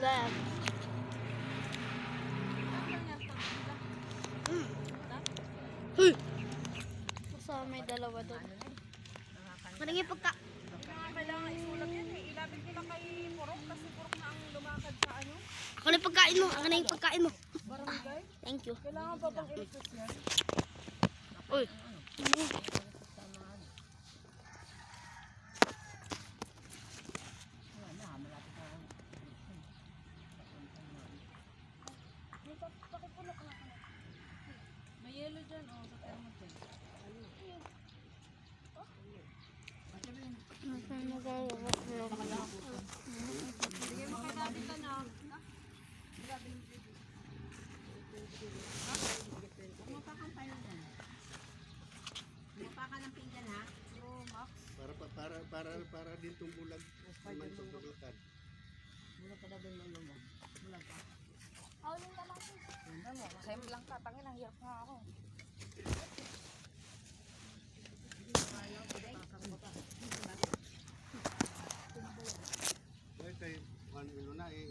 Left. Huy! Basta may dalawa doon. Maraming pagka... Kailangan isulat yan eh. Ilapit nila kay Purok kasi Purok na ang lumakad sa ano. Ako na yung pagkain mo. Ako na yung pagkain mo. Barangay. Thank you. Kailangan pa bang i-request yan? Uy. May yellow dyan oh, sa thermos. Sige mo kay dati ka na. Mapakan tayo dyan. Mapakan ng pinggan ha. Oo, Max. Para din itong bulag naman sa bulutan. Bulag ka na din mo mo. Bulag ka. Hauling ka lang. Tingnan mo, masaya mo lang tatangin. Ang hirap nga ako. Kay ano na eh.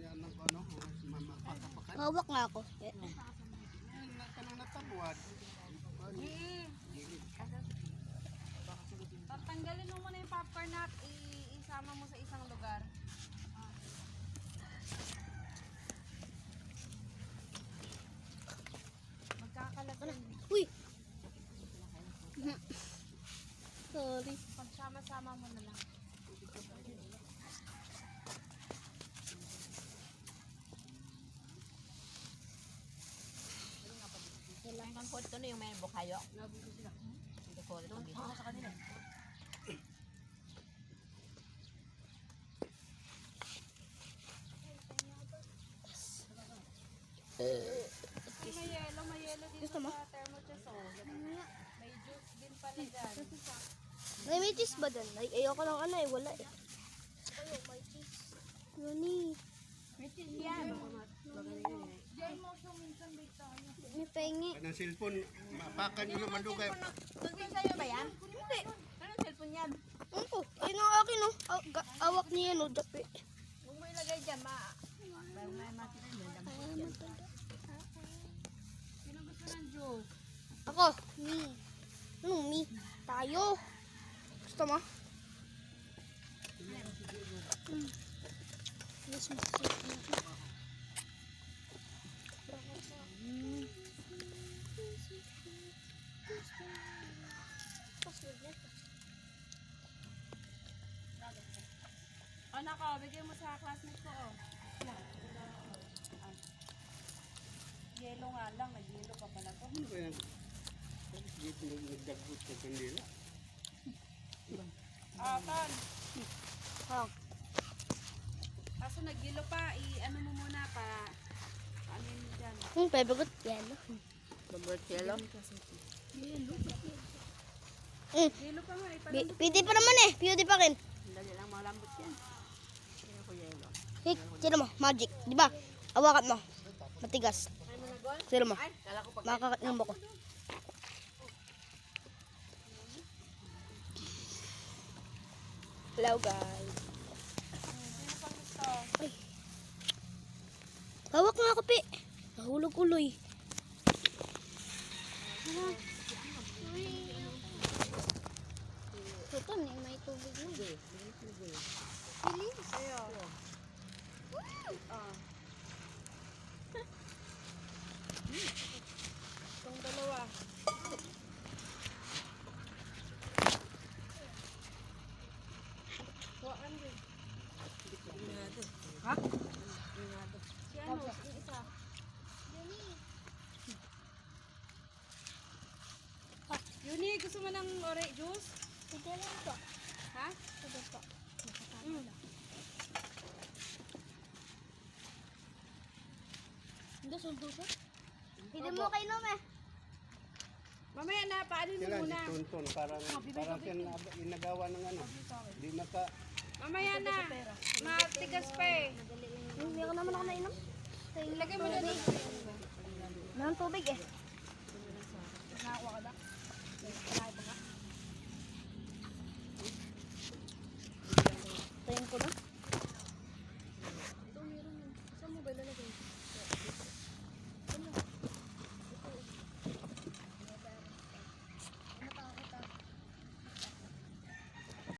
Yan ng ano, si mama papakan. Hawak nga ako. Kanang natabuan. Tatanggalin mo muna yung popcorn at isama mo sa isang lugar. Magkakalat yun. Uy! Sorry. Pagsama-sama mo na lang. Kailangan po ito na yung may bukayo. Hindi po ito dito. Sa kanila. May yelo dito sa thermochest oh. May juice din pala dyan. May cheese ba doon? Ay, ayoko lang ano eh. Wala eh. Ayun, may cheese. Yuni. May cheese yan. Diyan mo siya minsan dito. May pengi. Kanang cellphone, mapakan nyo naman dugay. Nagpin sa'yo ba yan? Hindi. Anong cellphone yan? Ano ko? Ayun ang akin oh. Awak niya no. Dapi. Huwag mo ilagay dyan, may makita mo. Sino gusto ng juice? Ako. Me. Anong me? Tayo. Gusto mo? Yes, Anak ko, bigyan mo sa classmate ko oh. Yelo nga lang, nag-yelo pa pala to. Ano ba yan? Dito nagdagbot sa kandila. Ton. Oh. Kaso nag-yelo pa, ano mo muna pa. Ano yun dyan? Pepegot. Yellow. Favorite yellow? Yelo pa nga, Pwede pa naman eh. Pwede pa rin. Dali lang, malambot yan. Kaya ko yellow. Hey, sino mo? Magic. Di ba? Awakan mo. Matigas. Sino mo? Kala ko pag Makakain mo ko. Hello guys. sino pang gusto? Ay. Hawak nga ako, Pi. Nahulog uloy. Ito, may tubig na. Pili. Sa'yo. Itong dalawa. Kuhaan din. Ha? Si ano? Yung isa. Yuni, gusto mo ng orange juice? Sige lang po. Ha? Sige po. Hindi, sundo siya. Hindi mo kayo naman. Mamaya na, paano mo Sila si muna? Tonton, parang siya inagawa ng ano. Di maka... Mamaya na. Matigas pa eh. Hindi ko naman ako nainom. Ilagay mo na doon. Meron tubig eh.